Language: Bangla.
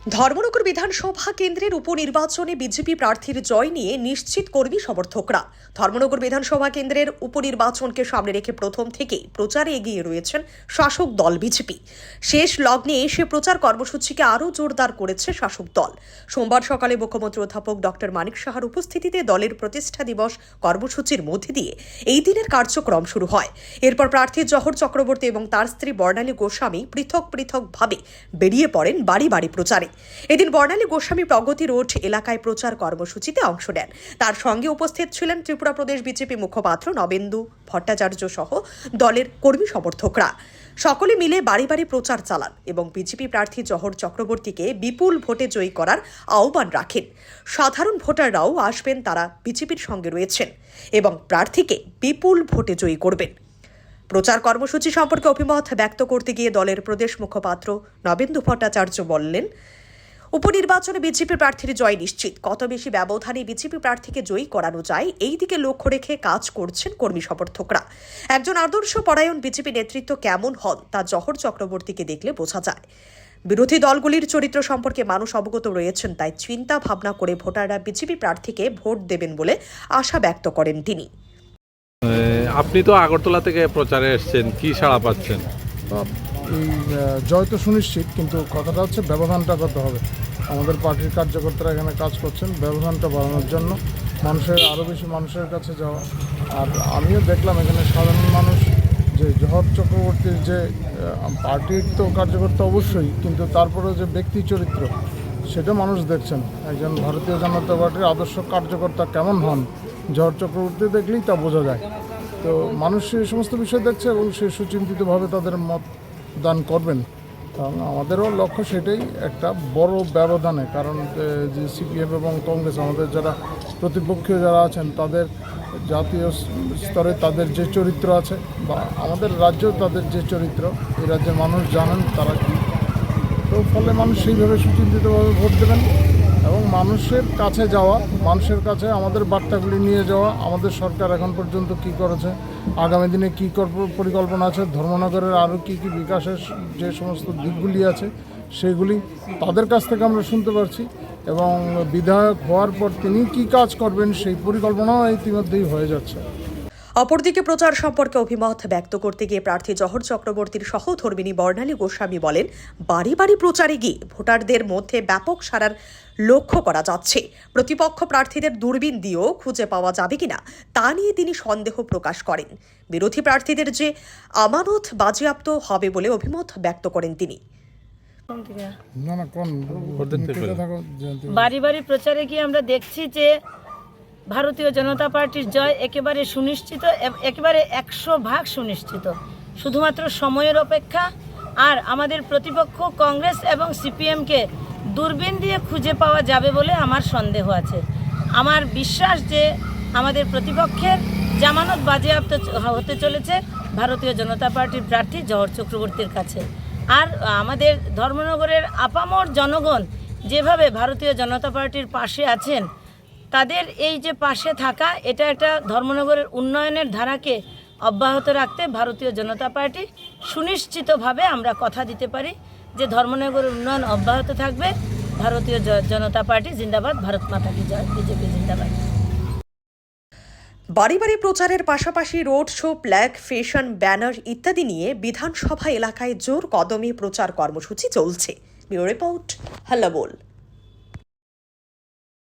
ধর্মনগর বিধানসভা কেন্দ্রের উপনির্বাচনে বিজেপি প্রার্থীর জয় নিয়ে নিশ্চিত কর্মী সমর্থকরা। ধর্মনগর বিধানসভা কেন্দ্রের উপনির্বাচনকে সামনে রেখে প্রথম থেকেই প্রচারে এগিয়ে রয়েছেন শাসক দল বিজেপি। শেষ লগ্নে এসে প্রচার কর্মসূচিকে আরও জোরদার করেছে শাসক দল। সোমবার সকালে মুখ্যমন্ত্রী অধ্যাপক ডক্টর মানিক সাহার উপস্থিতিতে দলের প্রতিষ্ঠা দিবস কর্মসূচির মধ্যে দিয়ে এই দিনের কার্যক্রম শুরু হয়। এরপর প্রার্থী জহর চক্রবর্তী এবং তার স্ত্রী বর্ণালী গোস্বামী পৃথক পৃথকভাবে বেরিয়ে পড়েন বাড়ি বাড়ি প্রচারে। এদিন বর্ণালী গোস্বামী প্রগতি রোড এলাকায় প্রচার কর্মসূচিতে অংশ নেন। তার সঙ্গে উপস্থিত ছিলেন ত্রিপুরা প্রদেশ বিজেপি মুখপাত্র নবেন্দু ভট্টাচার্য সহ দলের কর্মী সমর্থকরা। সকলে মিলে বাড়ি বাড়ি প্রচার চালান এবং বিজেপি প্রার্থী জহর চক্রবর্তীকে বিপুল ভোটে জয়ী করার আহ্বান রাখেন। সাধারণ ভোটাররাও আসবেন, তারা বিজেপির সঙ্গে রয়েছেন এবং প্রার্থীকে বিপুল ভোটে জয়ী করবেন। প্রচার কর্মসূচি সম্পর্কে অভিমত ব্যক্ত করতে গিয়ে দলের প্রদেশ মুখপাত্র নবেন্দু ভট্টাচার্য বললেন, উপনির্বাচনে বিজেপি প্রার্থীর জয় নিশ্চিত। কত বেশি ব্যবধানে বিজেপি প্রার্থীকে জয়ী করানো যায় এই দিকে লক্ষ্য রেখে কাজ করছেন কর্মী সমর্থকরা। একজন আদর্শ পরায়ণ বিজেপি নেতৃত্ব কেমন হন তা জহর চক্রবর্তীকে দেখলে বোঝা যায়। বিরোধী দলগুলির চরিত্র সম্পর্কে মানুষ অবগত রয়েছেন, তাই চিন্তা ভাবনা করে ভোটাররা বিজেপি প্রার্থীকে ভোট দেবেন বলে আশা ব্যক্ত করেন তিনি। আপনি তো আগরতলা থেকে প্রচারে এসেছেন, কি সাড়া পাচ্ছেন? এই জয় তো সুনিশ্চিত, কিন্তু কথাটা হচ্ছে ব্যবধানটা কত হবে। আমাদের পার্টির কার্যকর্তারা এখানে কাজ করছেন ব্যবধানটা বাড়ানোর জন্য, আরও বেশি মানুষের কাছে যাওয়া। আর আমিও দেখলাম এখানে সাধারণ মানুষ যে জহর চক্রবর্তীর যে পার্টির তো কার্যকর্তা অবশ্যই, কিন্তু তারপরেও যে ব্যক্তি চরিত্র সেটা মানুষ দেখছেন। একজন ভারতীয় জনতা পার্টির আদর্শ কার্যকর্তা কেমন হন জহর চক্রবর্তী দেখলেই তা বোঝা যায়। তো মানুষ সেই সমস্ত বিষয় দেখছে এবং সে সুচিন্তিতভাবে তাদের মত দান করবেন। কারণ আমাদেরও লক্ষ্য সেটাই, একটা বড় ব্যবধানে। কারণ যে সিপিএম এবং কংগ্রেস আমাদের যারা প্রতিপক্ষীয় যারা আছেন তাদের জাতীয় স্তরে তাদের যে চরিত্র আছে, বা আমাদের রাজ্যেও তাদের যে চরিত্র, এই রাজ্যের মানুষ জানেন তারা কী। তো ফলে মানুষ সেইভাবে সুচিন্তিতভাবে ভোট দেবেন এবং মানুষের কাছে যাওয়া, মানুষের কাছে আমাদের বার্তাগুলি নিয়ে যাওয়া। আমাদের সরকার এখন পর্যন্ত কী করেছে, আগামী দিনে কী পরিকল্পনা আছে, ধর্মনগরের আরও কী কী বিকাশের যে সমস্ত দিকগুলি আছে সেগুলি তাদের কাছ থেকে আমরা শুনতে পারছি। এবং বিধায়ক হওয়ার পর তিনি কী কাজ করবেন সেই পরিকল্পনাও ইতিমধ্যেই হয়ে যাচ্ছে। অপরদিকে প্রচার সম্পর্কে অভিমত ব্যক্ত করতে গিয়ে প্রার্থী জহর চক্রবর্তীর সহধর্মিণী বর্ণালী গোস্বামী বলেন, বাড়ি বাড়ি প্রচারে গিয়ে ভোটারদের মধ্যে ব্যাপক সাড়ার লক্ষ্য করা যাচ্ছে। প্রতিপক্ষ প্রার্থীদের দূরবীন দিয়েও খুঁজে পাওয়া যাবে কিনা তা নিয়ে তিনি সন্দেহ প্রকাশ করেন। বিরোধী প্রার্থীদের যে আমানত বাজেয়াপ্ত হবে বলে অভিমত ব্যক্ত করেন তিনি। বাড়ি বাড়ি প্রচারে গিয়ে আমরা দেখছি যে ভারতীয় জনতা পার্টির জয় একেবারে সুনিশ্চিত, একেবারে 100% সুনিশ্চিত। শুধুমাত্র সময়ের অপেক্ষা। আর আমাদের প্রতিপক্ষ কংগ্রেস এবং সিপিএমকে দূরবীন দিয়ে খুঁজে পাওয়া যাবে বলে আমার সন্দেহ আছে। আমার বিশ্বাস যে আমাদের প্রতিপক্ষের জামানত বাজেয়াপ্ত হতে চলেছে ভারতীয় জনতা পার্টির প্রার্থী জহর চক্রবর্তীর কাছে। আর আমাদের ধর্মনগরের আপামর জনগণ যেভাবে ভারতীয় জনতা পার্টির পাশে আছেন, তাদের এই যে পাশে থাকা, এটা একটা ধর্মনগরের উন্নয়নের ধারাকে অব্যাহত রাখতে ভারতীয় জনতা পার্টি সুনিশ্চিতভাবে আমরা কথা দিতে পারি যে ধর্মনগরের উন্নয়ন অব্যাহত থাকবে। ভারতীয় জনতা পার্টি জিন্দাবাদ, ভারত মাতা কি জয়, বিজেপি জিন্দাবাদ। বাড়ি বাড়ি প্রচারের পাশাপাশি road show, flag, fashion, banner ইত্যাদি নিয়ে বিধানসভা এলাকায় জোর কদমে প্রচার কর্মসূচি চলছে। ব্যুরো রিপোর্ট, হাল্লা বল।